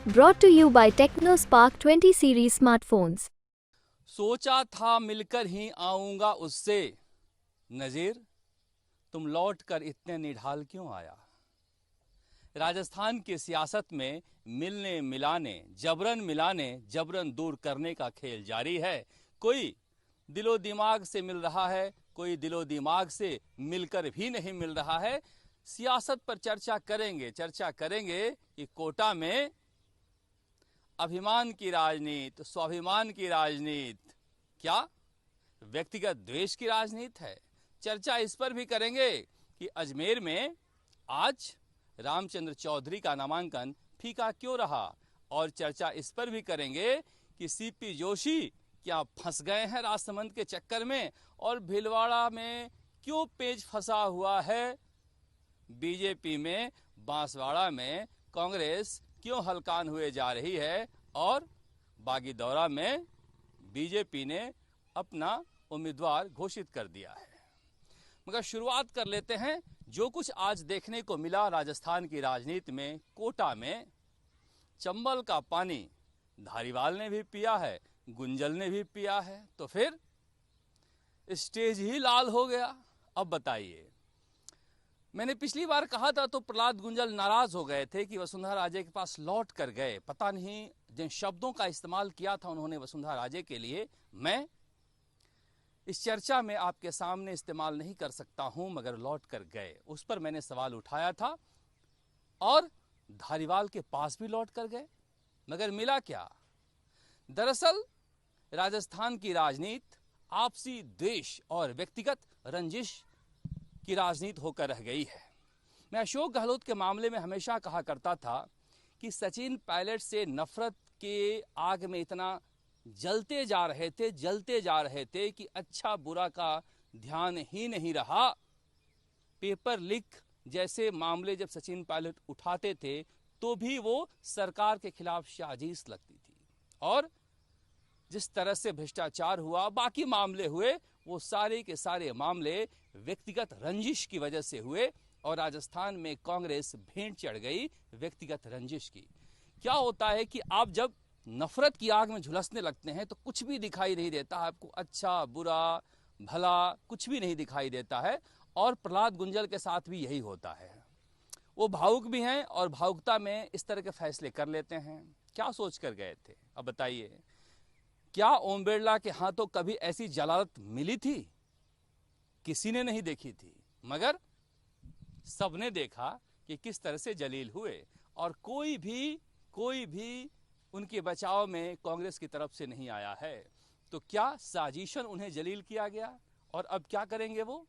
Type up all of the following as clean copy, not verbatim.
Brought to you by TechnoSpark 20 series smartphones. सोचा था मिलकर ही आऊंगा उससे, नजीर तुम लौट कर इतने निढाल क्यों आया। राजस्थान की सियासत में मिलने मिलाने, जबरन मिलाने, जबरन दूर करने का खेल जारी है। कोई दिलो दिमाग से मिल रहा है, कोई दिलो दिमाग से मिलकर भी नहीं मिल रहा है। सियासत पर चर्चा करेंगे कि कोटा में अभिमान की राजनीति, स्वाभिमान की राजनीति, क्या व्यक्तिगत द्वेष की राजनीति है। चर्चा इस पर भी करेंगे कि अजमेर में आज रामचंद्र चौधरी का नामांकन फीका क्यों रहा, और चर्चा इस पर भी करेंगे कि सीपी जोशी क्या फंस गए हैं राजसमंद के चक्कर में, और भीलवाड़ा में क्यों पेच फंसा हुआ है। बीजेपी में बांसवाड़ा में कांग्रेस क्यों हलकान हुए जा रही है, और बागीदौरा में बीजेपी ने अपना उम्मीदवार घोषित कर दिया है। मगर शुरुआत कर लेते हैं जो कुछ आज देखने को मिला राजस्थान की राजनीति में। कोटा में चंबल का पानी धारीवाल ने भी पिया है, गुंजल ने भी पिया है, तो फिर स्टेज ही लाल हो गया। अब बताइए, मैंने पिछली बार कहा था तो प्रहलाद गुंजल नाराज हो गए थे कि वसुंधरा राजे के पास लौट कर गए। पता नहीं जिन शब्दों का इस्तेमाल किया था उन्होंने वसुंधरा राजे के लिए, मैं इस चर्चा में आपके सामने इस्तेमाल नहीं कर सकता हूं, मगर लौट कर गए, उस पर मैंने सवाल उठाया था। और धारीवाल के पास भी लौट कर गए, मगर मिला क्या। दरअसल राजस्थान की राजनीति आपसी द्वेष और व्यक्तिगत रंजिश की राजनीति होकर रह गई है। मैं अशोक गहलोत के मामले में हमेशा कहा करता था कि सचिन पायलट से नफरत के आग में इतना जलते जा रहे थे कि अच्छा बुरा का ध्यान ही नहीं रहा। पेपर लीक जैसे मामले जब सचिन पायलट उठाते थे तो भी वो सरकार के खिलाफ साजिश लगती थी, और जिस तरह से भ्रष्टाचार हुआ, बाकी मामले हुए, वो सारे के सारे मामले व्यक्तिगत रंजिश की वजह से हुए, और राजस्थान में कांग्रेस भेंट चढ़ गई व्यक्तिगत रंजिश की। क्या होता है कि आप जब नफरत की आग में झुलसने लगते हैं तो कुछ भी दिखाई नहीं देता है आपको, अच्छा बुरा भला कुछ भी नहीं दिखाई देता है। और प्रहलाद गुंजल के साथ भी यही होता है, वो भावुक भी हैं और भावुकता में इस तरह के फैसले कर लेते हैं। क्या सोच कर गए थे, अब बताइए। क्या ओम बिरला के हाथों कभी ऐसी जलालत मिली थी? किसी ने नहीं देखी थी, मगर सबने देखा कि किस तरह से जलील हुए, और कोई भी उनके बचाव में कांग्रेस की तरफ से नहीं आया है। तो क्या साजिशन उन्हें जलील किया गया, और अब क्या करेंगे वो,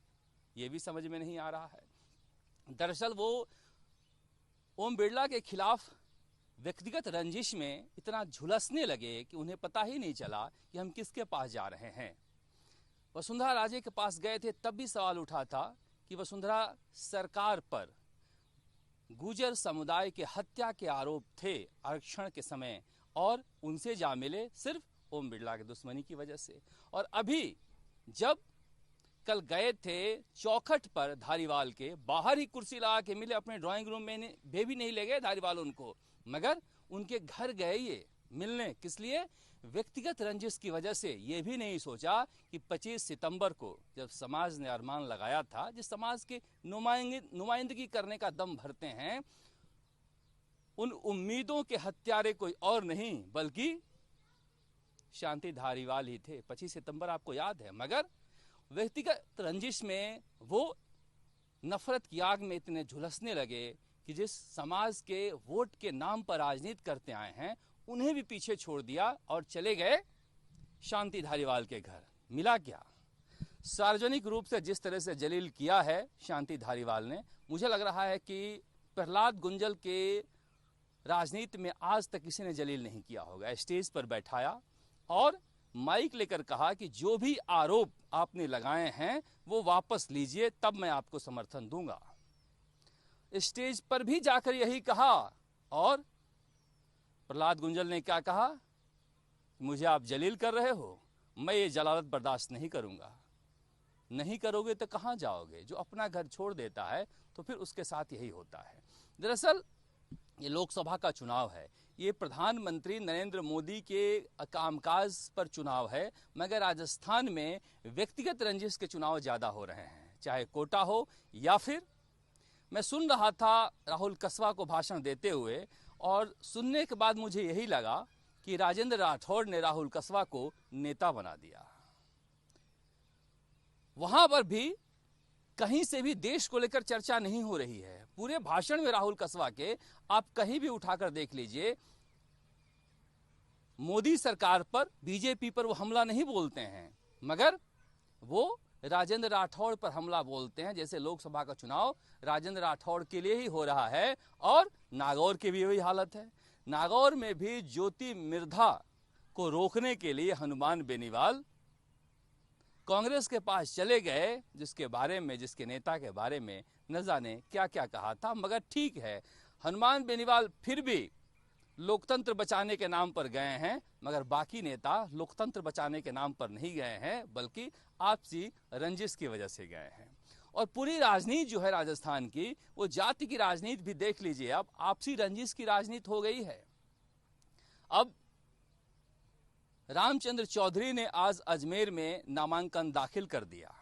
ये भी समझ में नहीं आ रहा है। दरअसल वो ओम बिरला के खिलाफ व्यक्तिगत रंजिश में इतना झुलसने लगे कि उन्हें पता ही नहीं चला कि हम किसके पास जा रहे हैं। वसुंधरा राजे के पास गए थे तब भी सवाल उठा था कि वसुंधरा सरकार पर गुर्जर समुदाय के हत्या के आरोप थे आरक्षण के समय, और उनसे जा मिले सिर्फ ओम बिरला की दुश्मनी की वजह से। और अभी जब कल गए थे चौखट पर धारीवाल के, बाहर ही कुर्सी लगा के मिले, अपने ड्राइंग रूम में भी नहीं ले गए धारीवाल उनको, मगर उनके घर गए ये मिलने। किस लिए? व्यक्तिगत रंजिश की वजह से। ये भी नहीं सोचा कि 25 सितंबर को जब समाज ने अरमान लगाया था, जिस समाज के नुमाइंदगी करने का दम भरते हैं, उन उम्मीदों के हत्यारे कोई और नहीं बल्कि शांति धारीवाल ही थे। 25 सितंबर आपको याद है, मगर व्यक्तिगत रंजिश में वो नफरत की आग में इतने झुलसने लगे कि जिस समाज के वोट के नाम पर राजनीति करते आए हैं उन्हें भी पीछे छोड़ दिया और चले गए शांति धारीवाल के घर। मिला क्या? सार्वजनिक रूप से जिस तरह से जलील किया है शांति धारीवाल ने, मुझे लग रहा है कि प्रहलाद गुंजल के राजनीति में आज तक किसी ने जलील नहीं किया होगा। स्टेज पर बैठाया और माइक लेकर कहा कि जो भी आरोप आपने लगाए हैं वो वापस लीजिए, तब मैं आपको समर्थन दूंगा। स्टेज पर भी जाकर यही कहा, और प्रहलाद गुंजल ने क्या कहा? मुझे आप जलील कर रहे हो, मैं ये जलालत बर्दाश्त नहीं करूंगा। नहीं करोगे तो कहां जाओगे? जो अपना घर छोड़ देता है तो फिर उसके साथ यही होता है। दरअसल ये लोकसभा का चुनाव है, ये प्रधानमंत्री नरेंद्र मोदी के कामकाज पर चुनाव है, मगर राजस्थान में व्यक्तिगत रंजिश के चुनाव ज़्यादा हो रहे हैं, चाहे कोटा हो या फिर मैं सुन रहा था राहुल कसवा को भाषण देते हुए, और सुनने के बाद मुझे यही लगा कि राजेंद्र राठौड़ ने राहुल कसवा को नेता बना दिया। वहां पर भी कहीं से भी देश को लेकर चर्चा नहीं हो रही है। पूरे भाषण में राहुल कसवा के आप कहीं भी उठाकर देख लीजिए, मोदी सरकार पर, बीजेपी पर वो हमला नहीं बोलते हैं, मगर वो राजेंद्र राठौड़ पर हमला बोलते हैं। जैसे लोकसभा का चुनाव राजेंद्र राठौड़ के लिए ही हो रहा है, और नागौर की भी वही हालत है। नागौर में भी ज्योति मिर्धा को रोकने के लिए हनुमान बेनीवाल कांग्रेस के पास चले गए, जिसके बारे में, जिसके नेता के बारे में न जाने क्या क्या कहा था। मगर ठीक है, हनुमान बेनीवाल फिर भी लोकतंत्र बचाने के नाम पर गए हैं, मगर बाकी नेता लोकतंत्र बचाने के नाम पर नहीं गए हैं, बल्कि आपसी रंजिश की वजह से गए हैं। और पूरी राजनीति जो है राजस्थान की, वो जाति की राजनीति भी देख लीजिए, अब आपसी रंजिश की राजनीति हो गई है। अब रामचंद्र चौधरी ने आज अजमेर में नामांकन दाखिल कर दिया।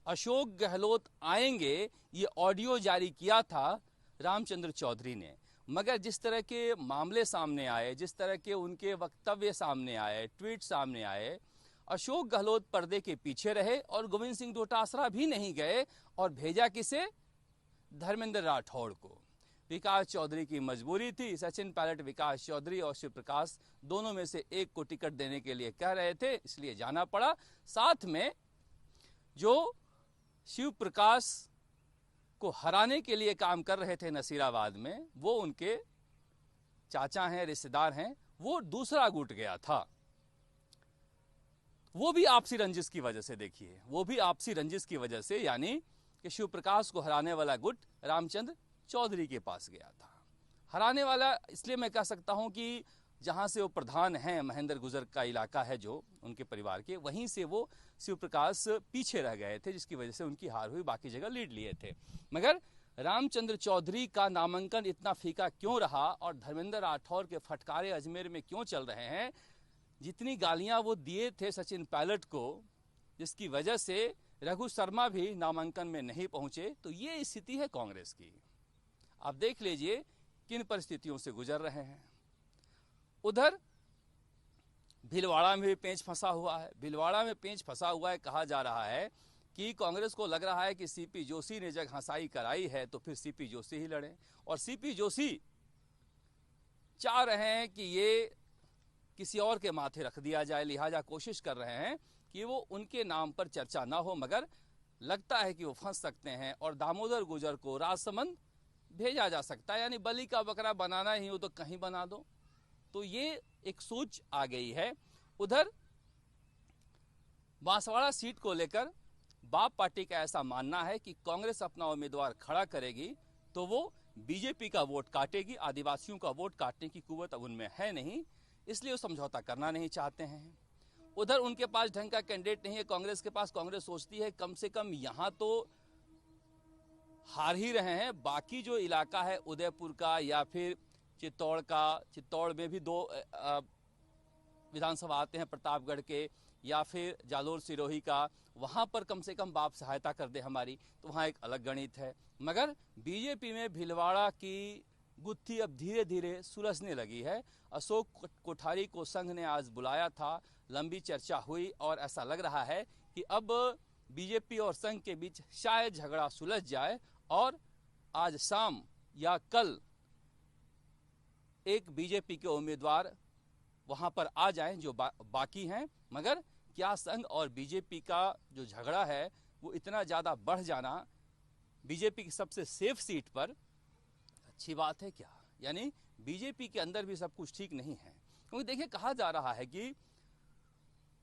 अशोक गहलोत आएंगे, ये ऑडियो जारी किया था रामचंद्र चौधरी ने, मगर जिस तरह के मामले सामने आए, जिस तरह के उनके वक्तव्य सामने आए, ट्वीट सामने आए, अशोक गहलोत पर्दे के पीछे रहे और गोविंद सिंह डोटासरा भी नहीं गए, और भेजा किसे? धर्मेंद्र राठौड़ को। विकास चौधरी की मजबूरी थी, सचिन पायलट विकास चौधरी और शिव प्रकाश दोनों में से एक को टिकट देने के लिए कह रहे थे, इसलिए जाना पड़ा। साथ में जो शिव प्रकाश को हराने के लिए काम कर रहे थे नसीराबाद में, वो उनके चाचा हैं, रिश्तेदार हैं, वो दूसरा गुट गया था। वो भी आपसी रंजिश की वजह से, देखिए, वो भी आपसी रंजिश की वजह से, यानी कि शिव प्रकाश को हराने वाला गुट रामचंद्र चौधरी के पास गया था। हराने वाला इसलिए मैं कह सकता हूं कि जहां से वो प्रधान हैं, महेंद्र गुजर का इलाका है जो उनके परिवार के, वहीं से वो शिव प्रकाश पीछे रह गए थे, जिसकी वजह से उनकी हार हुई, बाकी जगह लीड लिए थे। मगर रामचंद्र चौधरी का नामांकन इतना फीका क्यों रहा, और धर्मेंद्र राठौड़ के फटकारे अजमेर में क्यों चल रहे हैं? जितनी गालियां वो दिए थे सचिन पायलट को, जिसकी वजह से रघु शर्मा भी नामांकन में नहीं पहुंचे, तो ये स्थिति है कांग्रेस की। आप देख लीजिए किन परिस्थितियों से गुजर रहे हैं। उधर भीलवाड़ा में भी पेंच फंसा हुआ है। भीलवाड़ा में पेंच फंसा हुआ है, कहा जा रहा है कि कांग्रेस को लग रहा है कि सीपी जोशी ने जग हंसाई कराई है, तो फिर सीपी जोशी ही लड़े, और सीपी जोशी चाह रहे हैं कि ये किसी और के माथे रख दिया जाए, लिहाजा कोशिश कर रहे हैं कि वो उनके नाम पर चर्चा ना हो, मगर लगता है कि वो फंस सकते हैं, और दामोदर गुजर को राजसमंद भेजा जा सकता है, यानी बलि का बकरा बनाना ही हो तो कहीं बना दो। तो ये एक सोच आ गई है। उधर बांसवाड़ा सीट को लेकर बाप पार्टी का ऐसा मानना है कि कांग्रेस अपना उम्मीदवार खड़ा करेगी तो वो बीजेपी का वोट काटेगी, आदिवासियों का वोट काटने की कुव्वत अब उनमें है नहीं, इसलिए वो समझौता करना नहीं चाहते हैं। उधर उनके पास ढंग का कैंडिडेट नहीं है कांग्रेस के पास। कांग्रेस सोचती है कम से कम यहां तो हार ही रहे हैं, बाकी जो इलाका है उदयपुर का या फिर चित्तौड़ का, चित्तौड़ में भी 2 विधानसभा आते हैं प्रतापगढ़ के, या फिर जालोर सिरोही का, वहां पर कम से कम बाप सहायता कर दे हमारी, तो वहां एक अलग गणित है। मगर बीजेपी में भीलवाड़ा की गुत्थी अब धीरे धीरे सुलझने लगी है। अशोक कोठारी को संघ ने आज बुलाया था, लंबी चर्चा हुई, और ऐसा लग रहा है कि अब बीजेपी और संघ के बीच शायद झगड़ा सुलझ जाए, और आज शाम या कल एक बीजेपी के उम्मीदवार वहां पर आ जाएं जो बाकी हैं। मगर क्या संघ और बीजेपी का जो झगड़ा है वो इतना ज़्यादा बढ़ जाना बीजेपी की सबसे सेफ सीट पर अच्छी बात है क्या? यानी बीजेपी के अंदर भी सब कुछ ठीक नहीं है, क्योंकि देखिए कहा जा रहा है कि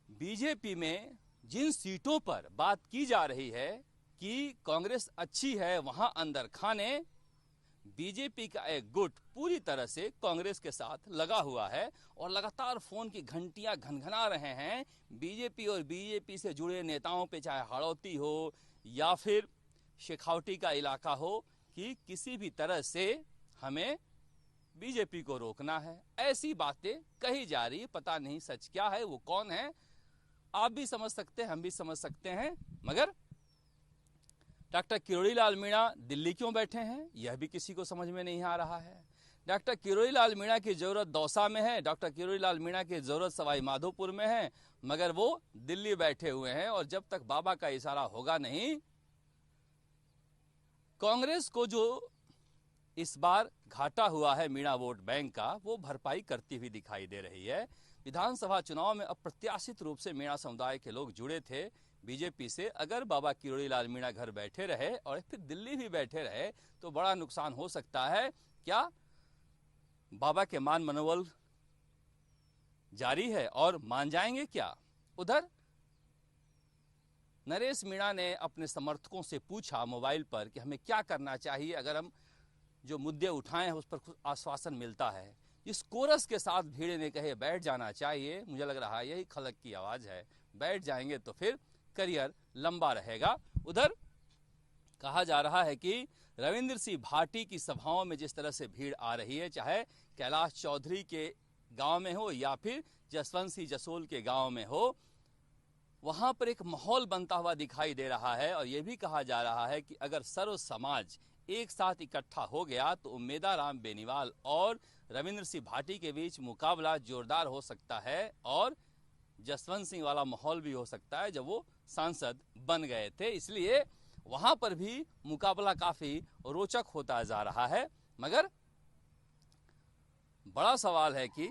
बीजेपी में जिन सीटों पर बात की जा रही है कि कांग्रेस अच्छी है, वहां अंदर खाने बीजेपी का एक गुट पूरी तरह से कांग्रेस के साथ लगा हुआ है, और लगातार फोन की घंटियां घनघना रहे हैं बीजेपी और बीजेपी से जुड़े नेताओं पे, चाहे हाड़ौती हो या फिर शेखावटी का इलाका हो, कि किसी भी तरह से हमें बीजेपी को रोकना है, ऐसी बातें कही जा रही है। पता नहीं सच क्या है, वो कौन है, आप भी समझ सकते हैं, हम भी समझ सकते हैं। मगर डॉक्टर किरोड़ी लाल मीणा दिल्ली क्यों बैठे हैं, यह भी किसी को समझ में नहीं आ रहा है। डॉक्टर किरोड़ी लाल मीणा की जरूरत दौसा में है, डॉक्टर किरोड़ी लाल मीणा की जरूरत सवाई माधोपुर में है, मगर वो दिल्ली बैठे हुए हैं। और जब तक बाबा का इशारा होगा नहीं, कांग्रेस को जो इस बार घाटा हुआ है मीणा वोट बैंक का, वो भरपाई करती हुई दिखाई दे रही है। विधानसभा चुनाव में अप्रत्याशित रूप से मीणा समुदाय के लोग जुड़े थे बीजेपी से। अगर बाबा किरोड़ी लाल मीणा घर बैठे रहे और फिर दिल्ली भी बैठे रहे तो बड़ा नुकसान हो सकता है। क्या बाबा के मान मनोबल जारी है और मान जाएंगे क्या? उधर नरेश मीणा ने अपने समर्थकों से पूछा मोबाइल पर कि हमें क्या करना चाहिए अगर हम जो मुद्दे उठाए हैं उस पर कुछ आश्वासन मिलता है। इस कोरस के साथ भीड़ ने कहे बैठ जाना चाहिए। मुझे लग रहा है यही खलक की आवाज है, बैठ जाएंगे तो फिर करियर लंबा रहेगा। उधर कहा जा रहा है कि रविंद्र सिंह भाटी की सभाओं में जिस तरह से भीड़ आ रही है, चाहे कैलाश चौधरी के गांव में हो या फिर जसवंत सिंह जसोल के गांव में हो, वहां पर एक माहौल बनता हुआ दिखाई दे रहा है। और यह भी कहा जा रहा है कि अगर सर्व समाज एक साथ इकट्ठा हो गया तो उम्मेदाराम बेनीवाल और रविंद्र सिंह भाटी के बीच मुकाबला जोरदार हो सकता है और जसवंत सिंह वाला माहौल भी हो सकता है जब वो सांसद बन गए थे। इसलिए वहां पर भी मुकाबला काफी रोचक होता जा रहा है। मगर बड़ा सवाल है कि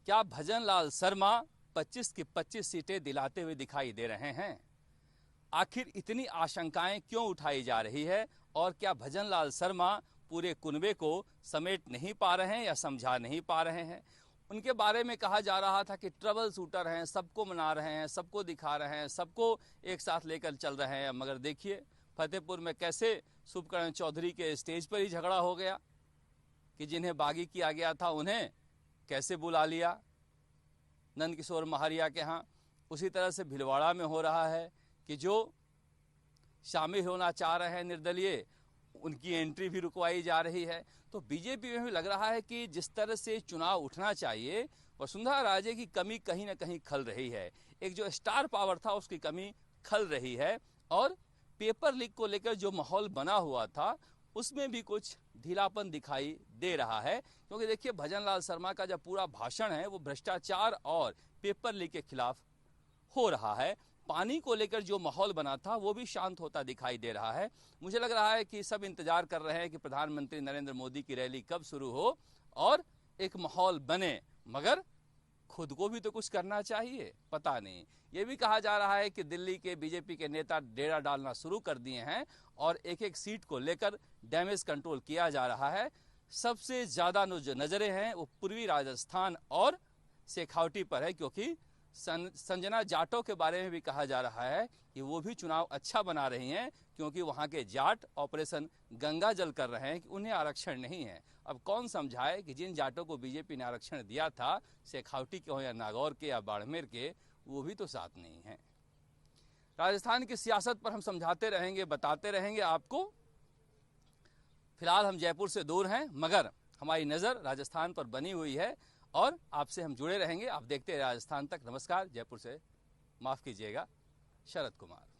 क्या भजन लाल शर्मा 25 की 25 सीटें दिलाते हुए दिखाई दे रहे हैं? आखिर इतनी आशंकाएं क्यों उठाई जा रही है? और क्या भजन लाल शर्मा पूरे कुनबे को समेट नहीं पा रहे हैं या समझा नहीं पा रहे हैं? उनके बारे में कहा जा रहा था कि ट्रबल शूटर हैं, सबको मना रहे हैं, सबको दिखा रहे हैं, सबको एक साथ लेकर चल रहे हैं। मगर देखिए फतेहपुर में कैसे शुभकरण चौधरी के स्टेज पर ही झगड़ा हो गया कि जिन्हें बागी किया गया था उन्हें कैसे बुला लिया नंदकिशोर महारिया के यहाँ। उसी तरह से भिलवाड़ा में हो रहा है कि जो शामिल होना चाह रहे हैं निर्दलीय, उनकी एंट्री भी रुकवाई जा रही है। तो बीजेपी में भी लग रहा है कि जिस तरह से चुनाव उठना चाहिए, वसुंधरा राजे की कमी कहीं ना कहीं खल रही है। एक जो स्टार पावर था उसकी कमी खल रही है। और पेपर लीक को लेकर जो माहौल बना हुआ था उसमें भी कुछ ढीलापन दिखाई दे रहा है। क्योंकि देखिए भजन लाल शर्मा का जो पूरा भाषण है वो भ्रष्टाचार और पेपर लीक के खिलाफ हो रहा है। पानी को लेकर जो माहौल बना था वो भी शांत होता दिखाई दे रहा है। मुझे लग रहा है कि सब इंतजार कर रहे हैं कि प्रधानमंत्री नरेंद्र मोदी की रैली कब शुरू हो और एक माहौल बने। मगर खुद को भी तो कुछ करना चाहिए, पता नहीं। ये भी कहा जा रहा है कि दिल्ली के बीजेपी के नेता डेरा डालना शुरू कर दिए हैं और एक एक सीट को लेकर डैमेज कंट्रोल किया जा रहा है। सबसे ज्यादा जो नजरें हैं वो पूर्वी राजस्थान और शेखावटी पर है, क्योंकि संजना जाटों के बारे में भी कहा जा रहा है कि वो भी चुनाव अच्छा बना रही हैं, क्योंकि वहां के जाट ऑपरेशन गंगा जल कर रहे हैं कि उन्हें आरक्षण नहीं है। अब कौन समझाए कि जिन जाटों को बीजेपी ने आरक्षण दिया था, शेखावटी के हो या नागौर के या बाड़मेर के, वो भी तो साथ नहीं है। राजस्थान की सियासत पर हम समझाते रहेंगे, बताते रहेंगे आपको। फिलहाल हम जयपुर से दूर हैं, मगर हमारी नज़र राजस्थान पर बनी हुई है और आपसे हम जुड़े रहेंगे। आप देखते हैं राजस्थान तक। नमस्कार। जयपुर से माफ़ कीजिएगा, शरद कुमार।